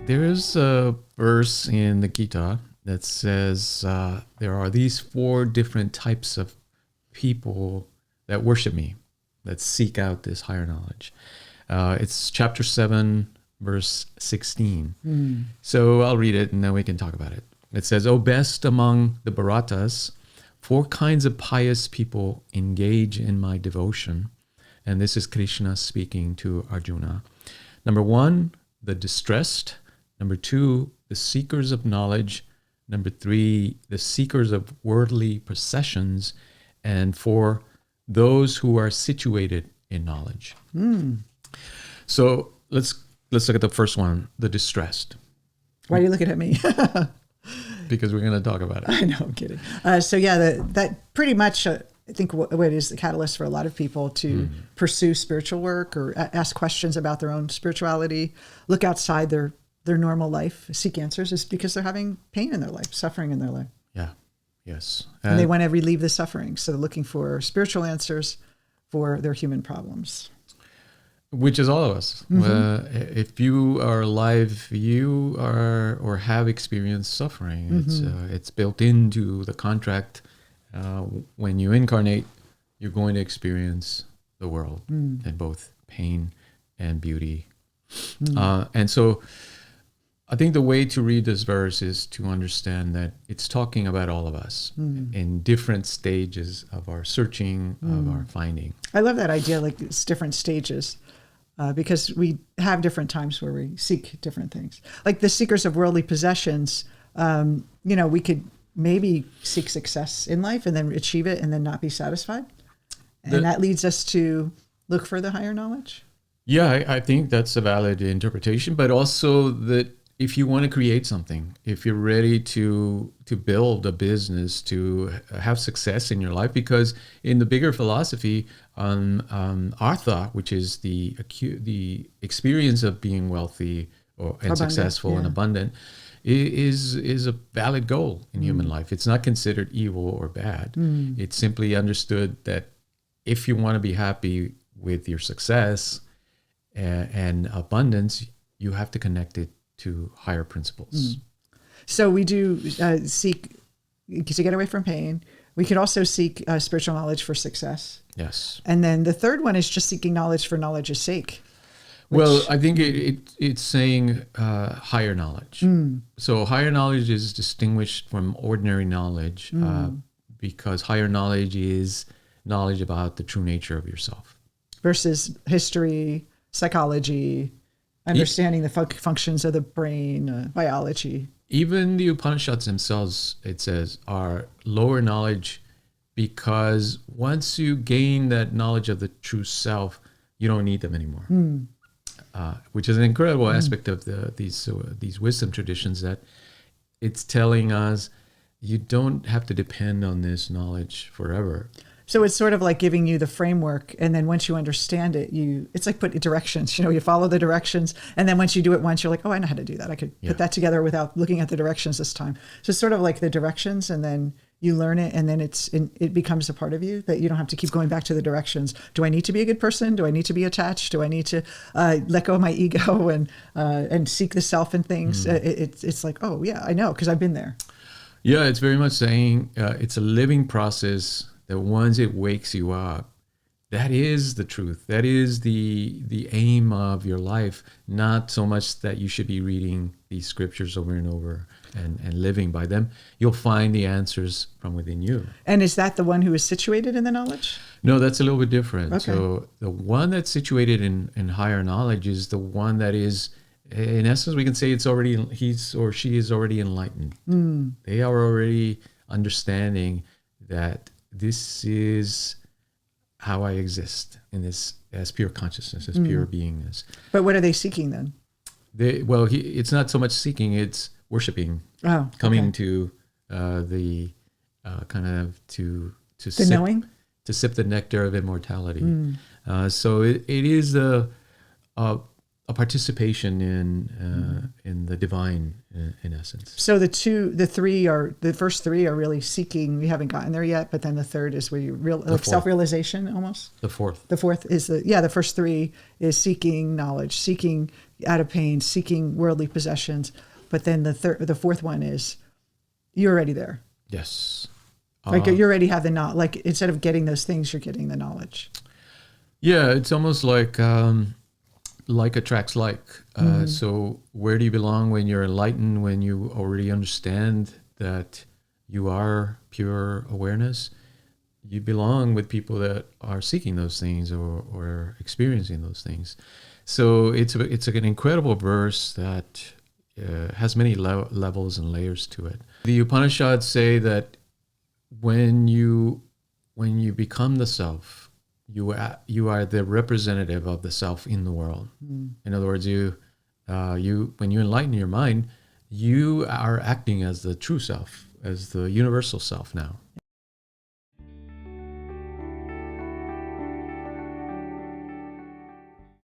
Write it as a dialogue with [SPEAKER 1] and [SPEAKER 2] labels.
[SPEAKER 1] There is a verse in the Gita that says there are these 4 different types of people that worship me, that seek out this higher knowledge. It's chapter 7, verse 16. So I'll read it and then we can talk about it. It says, "O best among the Bharatas, 4 kinds of pious people engage in my devotion." And this is Krishna speaking to Arjuna. Number 1, the distressed. Number 2, the seekers of knowledge. Number 3, the seekers of worldly possessions. And 4, those who are situated in knowledge. So let's look at the first one, the distressed.
[SPEAKER 2] Why are you looking at me?
[SPEAKER 1] Because we're going to talk about it.
[SPEAKER 2] I know, I'm kidding. So yeah, that pretty much, I think what is the catalyst for a lot of people to pursue spiritual work or ask questions about their own spirituality, look outside their normal life, seek answers, is because they're having pain in their life, suffering in their life.
[SPEAKER 1] Yeah. Yes.
[SPEAKER 2] And they want to relieve the suffering. So they're looking for spiritual answers for their human problems.
[SPEAKER 1] Which is all of us. If you are alive, you are or have experienced suffering. It's built into the contract. When you incarnate, you're going to experience the world in both pain and beauty. And so I think the way to read this verse is to understand that it's talking about all of us in different stages of our searching, of our finding.
[SPEAKER 2] I love that idea, like it's different stages, because we have different times where we seek different things. Like the seekers of worldly possessions, we could maybe seek success in life and then achieve it and then not be satisfied. And that leads us to look for the higher knowledge.
[SPEAKER 1] Yeah, I think that's a valid interpretation, but also that if you want to create something, if you're ready to build a business, to have success in your life, because in the bigger philosophy, artha, which is the experience of being wealthy and successful and abundant, is a valid goal in human life. It's not considered evil or bad. It's simply understood that if you want to be happy with your success and abundance, you have to connect it to higher principles.
[SPEAKER 2] So we do seek to get away from pain. We could also seek spiritual knowledge for success.
[SPEAKER 1] Yes.
[SPEAKER 2] And then the third one is just seeking knowledge for knowledge's sake.
[SPEAKER 1] Well, I think it's saying higher knowledge. So higher knowledge is distinguished from ordinary knowledge because higher knowledge is knowledge about the true nature of yourself.
[SPEAKER 2] Versus history, psychology, understanding the functions of the brain, biology.
[SPEAKER 1] Even the Upanishads themselves, it says, are lower knowledge because once you gain that knowledge of the true self, you don't need them anymore. Which is an incredible aspect of these wisdom traditions, that it's telling us you don't have to depend on this knowledge forever.
[SPEAKER 2] So it's sort of like giving you the framework, and then once you understand it, it's like putting directions. You follow the directions, and then once you do it once, you're like, oh, I know how to do that. I could put that together without looking at the directions this time. So it's sort of like the directions, and then you learn it, and then it becomes a part of you that you don't have to keep going back to the directions. Do I need to be a good person? Do I need to be attached? Do I need to let go of my ego and seek the self and things? It's like, oh yeah, I know, because I've been there.
[SPEAKER 1] Yeah, it's very much saying it's a living process. That once it wakes you up, that is the truth. That is the aim of your life. Not so much that you should be reading these scriptures over and over and living by them. You'll find the answers from within you. And
[SPEAKER 2] is that the one who is situated in the knowledge?
[SPEAKER 1] No, that's a little bit different.
[SPEAKER 2] Okay.
[SPEAKER 1] So the one that's situated in higher knowledge is the one that is, in essence, we can say he's or she is already enlightened. They are already understanding that this is how I exist in this as pure consciousness, as pure beingness.
[SPEAKER 2] But what are they seeking then?
[SPEAKER 1] It's not so much seeking; it's worshiping.
[SPEAKER 2] Oh,
[SPEAKER 1] coming to the kind of to
[SPEAKER 2] the knowing,
[SPEAKER 1] to sip the nectar of immortality. So it is a a participation in the divine in essence.
[SPEAKER 2] So the first three are really seeking. We haven't gotten there yet, but then the third is where you like self-realization almost.
[SPEAKER 1] The fourth.
[SPEAKER 2] The fourth is the first three is seeking knowledge, seeking out of pain, seeking worldly possessions. But then the fourth one is you're already there.
[SPEAKER 1] Yes.
[SPEAKER 2] Like you already have the knowledge. Like instead of getting those things, you're getting the knowledge.
[SPEAKER 1] Yeah, it's almost like attracts like. So where do you belong when you're enlightened, when you already understand that you are pure awareness? You belong with people that are seeking those things or experiencing those things. So it's an incredible verse that has many levels and layers to it. The Upanishads say that when you become the self, you are the representative of the self in the world. In other words, when you enlighten your mind, you are acting as the true self, as the universal self now.